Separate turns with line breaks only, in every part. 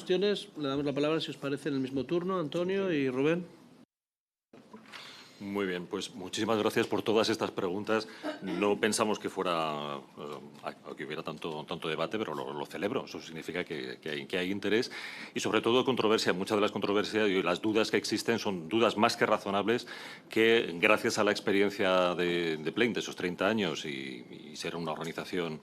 cuestiones. Le damos la palabra, si os parece, en el mismo turno. Antonio y Rubén.
Muy bien, pues muchísimas gracias por todas estas preguntas. No pensamos que fuera que hubiera tanto debate, pero lo celebro. Eso significa que hay interés y, sobre todo, controversia. Muchas de las controversias y las dudas que existen son dudas más que razonables que, gracias a la experiencia de Plain, de esos 30 años y ser una organización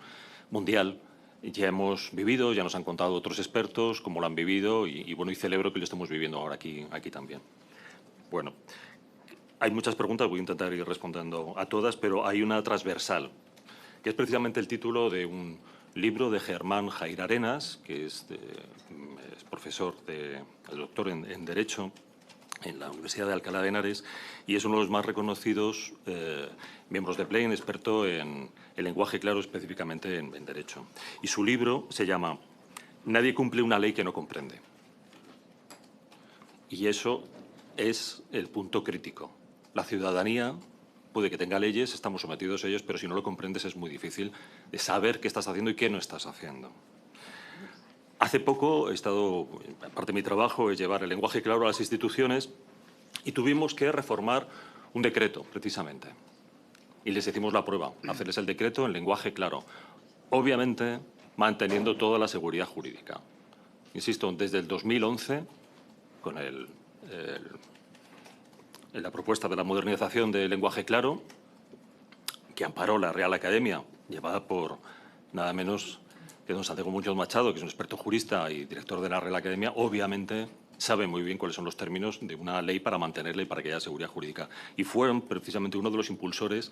mundial, ya hemos vivido, ya nos han contado otros expertos cómo lo han vivido bueno, y celebro que lo estemos viviendo ahora aquí también. Bueno. Hay muchas preguntas, voy a intentar ir respondiendo a todas, pero hay una transversal, que es precisamente el título de un libro de Germán Jair Arenas, que es profesor, doctor en Derecho en la Universidad de Alcalá de Henares, y es uno de los más reconocidos miembros de Plain, experto en el lenguaje claro, específicamente en Derecho. Y su libro se llama Nadie cumple una ley que no comprende. Y eso es el punto crítico. La ciudadanía puede que tenga leyes, estamos sometidos a ellos, pero si no lo comprendes es muy difícil de saber qué estás haciendo y qué no estás haciendo. Hace poco he estado, parte de mi trabajo es llevar el lenguaje claro a las instituciones y tuvimos que reformar un decreto, precisamente. Y les hicimos la prueba, hacerles el decreto en lenguaje claro. Obviamente, manteniendo toda la seguridad jurídica. Insisto, desde el 2011, con la propuesta de la modernización del lenguaje claro, que amparó la Real Academia, llevada por nada menos que don Santiago Muñoz Machado, que es un experto jurista y director de la Real Academia, obviamente sabe muy bien cuáles son los términos de una ley para mantenerla y para que haya seguridad jurídica. Y fueron precisamente uno de los impulsores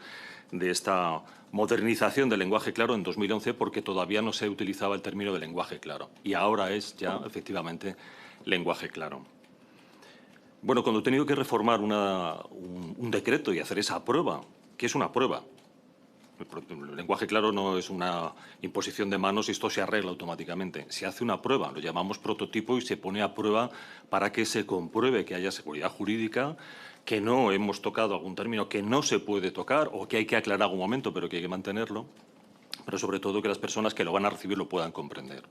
de esta modernización del lenguaje claro en 2011, porque todavía no se utilizaba el término de lenguaje claro. Y ahora es ya, efectivamente, lenguaje claro. Bueno, cuando he tenido que reformar un decreto y hacer esa prueba, ¿qué es una prueba? El lenguaje claro no es una imposición de manos y esto se arregla automáticamente. Se hace una prueba, lo llamamos prototipo y se pone a prueba para que se compruebe que haya seguridad jurídica, que no hemos tocado algún término que no se puede tocar o que hay que aclarar algún momento pero que hay que mantenerlo, pero sobre todo que las personas que lo van a recibir lo puedan comprender.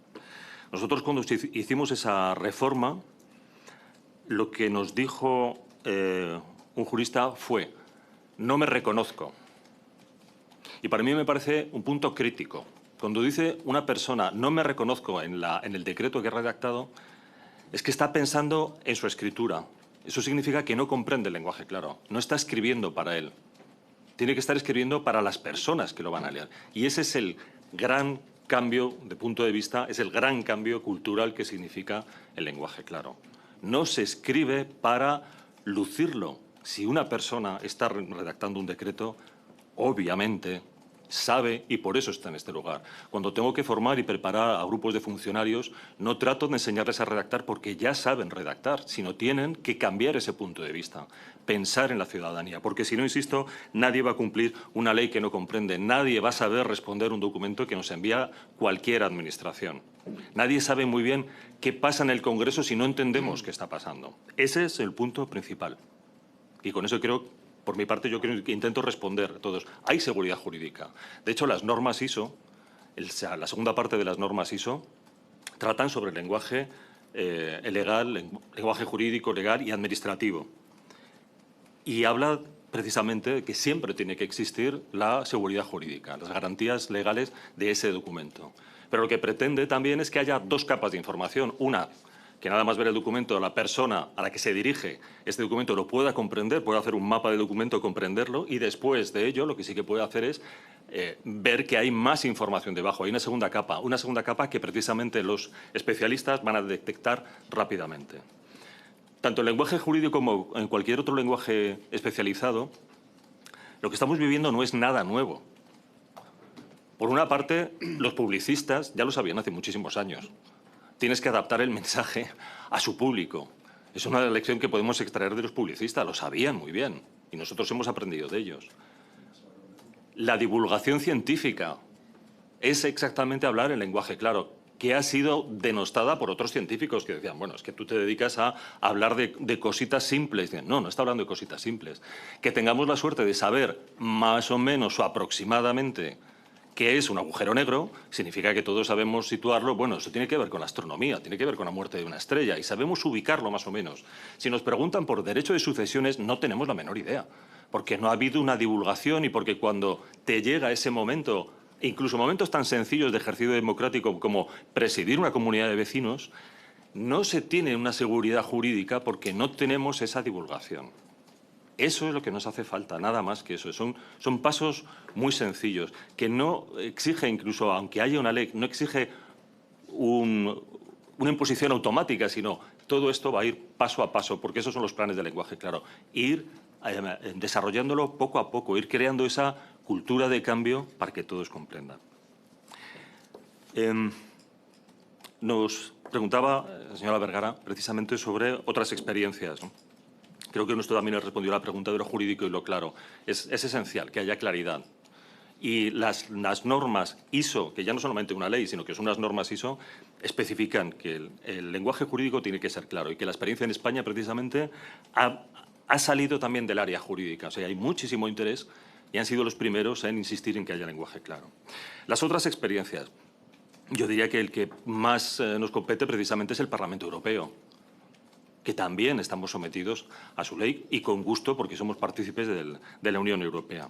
Nosotros cuando hicimos esa reforma, lo que nos dijo un jurista fue: no me reconozco. Y para mí me parece un punto crítico. Cuando dice una persona no me reconozco en el decreto que he redactado, es que está pensando en su escritura. Eso significa que no comprende el lenguaje claro. No está escribiendo para él. Tiene que estar escribiendo para las personas que lo van a leer. Y ese es el gran cambio de punto de vista, es el gran cambio cultural que significa el lenguaje claro. No se escribe para lucirlo. Si una persona está redactando un decreto, obviamente sabe y por eso está en este lugar. Cuando tengo que formar y preparar a grupos de funcionarios, no trato de enseñarles a redactar porque ya saben redactar, sino tienen que cambiar ese punto de vista, pensar en la ciudadanía, porque si no, insisto, nadie va a cumplir una ley que no comprende, nadie va a saber responder un documento que nos envía cualquier administración. Nadie sabe muy bien qué pasa en el Congreso si no entendemos qué está pasando. Ese es el punto principal. Y con eso creo, por mi parte, yo creo que intento responder a todos. Hay seguridad jurídica. De hecho, las normas ISO, la segunda parte de las normas ISO, tratan sobre el lenguaje legal, lenguaje jurídico, legal y administrativo. Y habla precisamente de que siempre tiene que existir la seguridad jurídica, las garantías legales de ese documento. Pero lo que pretende también es que haya dos capas de información. Una, que nada más ver el documento, la persona a la que se dirige este documento lo pueda comprender, pueda hacer un mapa del documento, comprenderlo, y después de ello lo que sí que puede hacer es ver que hay más información debajo. Hay una segunda capa que precisamente los especialistas van a detectar rápidamente. Tanto en lenguaje jurídico como en cualquier otro lenguaje especializado, lo que estamos viviendo no es nada nuevo. Por una parte, los publicistas ya lo sabían hace muchísimos años. Tienes que adaptar el mensaje a su público. Es una lección que podemos extraer de los publicistas, lo sabían muy bien, y nosotros hemos aprendido de ellos. La divulgación científica es exactamente hablar en lenguaje claro, que ha sido denostada por otros científicos que decían, bueno, es que tú te dedicas a hablar de cositas simples. Dicen, no está hablando de cositas simples. Que tengamos la suerte de saber más o menos o aproximadamente ¿Qué es un agujero negro? Significa que todos sabemos situarlo. Bueno, eso tiene que ver con la astronomía, tiene que ver con la muerte de una estrella y sabemos ubicarlo más o menos. Si nos preguntan por derecho de sucesiones, no tenemos la menor idea, porque no ha habido una divulgación y porque cuando te llega ese momento, incluso momentos tan sencillos de ejercicio democrático como presidir una comunidad de vecinos, no se tiene una seguridad jurídica porque no tenemos esa divulgación. Eso es lo que nos hace falta, nada más que eso. Son pasos muy sencillos, que no exige, incluso aunque haya una ley, no exige una imposición automática, sino todo esto va a ir paso a paso, porque esos son los planes de lenguaje claro. Ir desarrollándolo poco a poco, ir creando esa cultura de cambio para que todos comprendan. Nos preguntaba la señora Vergara precisamente sobre otras experiencias, ¿no? Creo que nuestro también le respondió a la pregunta de lo jurídico y lo claro. Es esencial que haya claridad. Y las normas ISO, que ya no solamente una ley, sino que son unas normas ISO, especifican que el lenguaje jurídico tiene que ser claro y que la experiencia en España precisamente ha salido también del área jurídica. O sea, hay muchísimo interés y han sido los primeros en insistir en que haya lenguaje claro. Las otras experiencias, yo diría que el que más nos compete precisamente es el Parlamento Europeo, que también estamos sometidos a su ley y con gusto porque somos partícipes de la Unión Europea.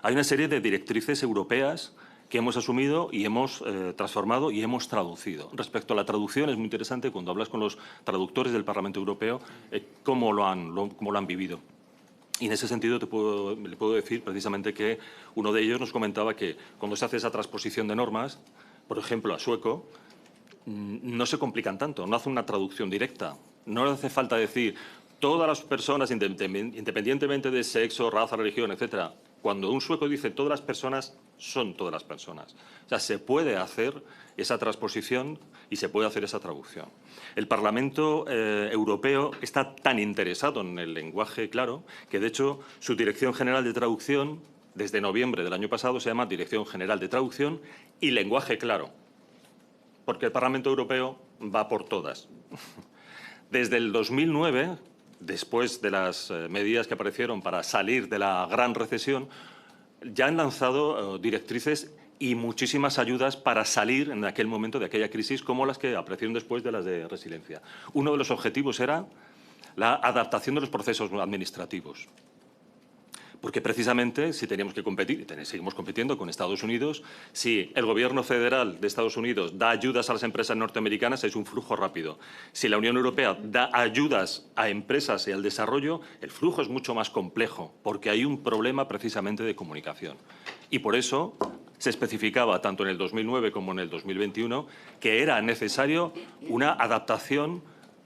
Hay una serie de directrices europeas que hemos asumido y hemos transformado y hemos traducido. Respecto a la traducción, es muy interesante cuando hablas con los traductores del Parlamento Europeo cómo lo han vivido. Y en ese sentido le puedo decir precisamente que uno de ellos nos comentaba que cuando se hace esa transposición de normas, por ejemplo, a sueco, no se complican tanto, no hace una traducción directa. No le hace falta decir todas las personas, independientemente de sexo, raza, religión, etcétera. Cuando un sueco dice todas las personas, son todas las personas. O sea, se puede hacer esa transposición y se puede hacer esa traducción. El Parlamento Europeo está tan interesado en el lenguaje claro que, de hecho, su Dirección General de Traducción, desde noviembre del año pasado, se llama Dirección General de Traducción y Lenguaje Claro, porque el Parlamento Europeo va por todas. Desde el 2009, después de las medidas que aparecieron para salir de la gran recesión, ya han lanzado directrices y muchísimas ayudas para salir en aquel momento de aquella crisis, como las que aparecieron después de las de resiliencia. Uno de los objetivos era la adaptación de los procesos administrativos. Porque precisamente si teníamos que competir, y seguimos compitiendo con Estados Unidos, si el gobierno federal de Estados Unidos da ayudas a las empresas norteamericanas, es un flujo rápido. Si la Unión Europea da ayudas a empresas y al desarrollo, el flujo es mucho más complejo, porque hay un problema precisamente de comunicación. Y por eso se especificaba, tanto en el 2009 como en el 2021, que era necesario una adaptación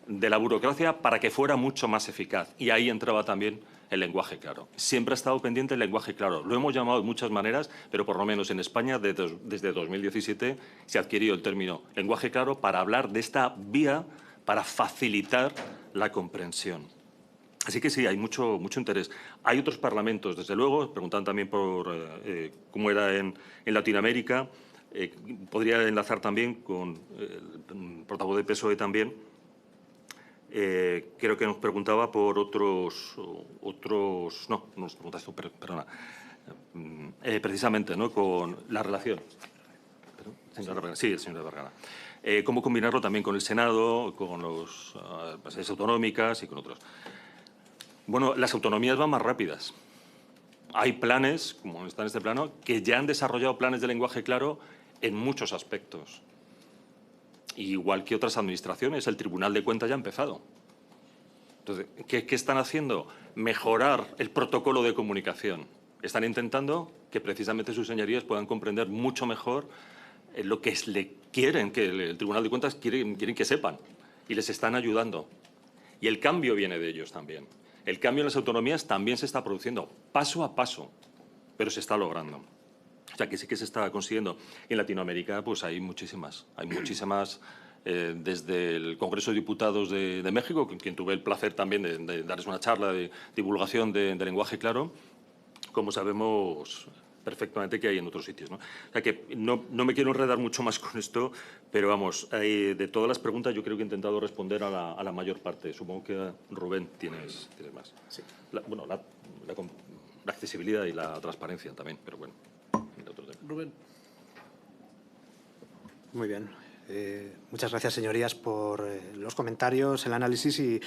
de la burocracia para que fuera mucho más eficaz. Y ahí entraba también el lenguaje claro. Siempre ha estado pendiente el lenguaje claro. Lo hemos llamado de muchas maneras, pero por lo menos en España desde 2017 se ha adquirido el término lenguaje claro para hablar de esta vía para facilitar la comprensión. Así que sí, hay mucho interés. Hay otros parlamentos, desde luego, preguntan también por cómo era en Latinoamérica. Podría enlazar también con el portavoz de PSOE también. Creo que nos preguntaba por otros no nos preguntaste, perdona, precisamente, ¿no?, con la relación. Sí, el señor Vergara. Cómo combinarlo también con el Senado, con las autonómicas y con otros. Bueno, las autonomías van más rápidas. Hay planes, como está en este plano, que ya han desarrollado planes de lenguaje claro en muchos aspectos. Igual que otras administraciones, el Tribunal de Cuentas ya ha empezado. Entonces, ¿qué están haciendo? Mejorar el protocolo de comunicación. Están intentando que precisamente sus señorías puedan comprender mucho mejor lo que quieren, que el Tribunal de Cuentas quieren que sepan. Y les están ayudando. Y el cambio viene de ellos también. El cambio en las autonomías también se está produciendo, paso a paso, pero se está logrando. O sea, que sí que se está consiguiendo. En Latinoamérica pues hay muchísimas. Desde el Congreso de Diputados de México, con quien tuve el placer también de darles una charla de divulgación de lenguaje claro, como sabemos perfectamente que hay en otros sitios, ¿no? O sea, que no me quiero enredar mucho más con esto, pero vamos, de todas las preguntas yo creo que he intentado responder a la mayor parte. Supongo que, Rubén, tienes más.
Sí.
La accesibilidad y la transparencia también, pero bueno, el otro tema.
Rubén.
Muy bien. Muchas gracias, señorías, por los comentarios, el análisis y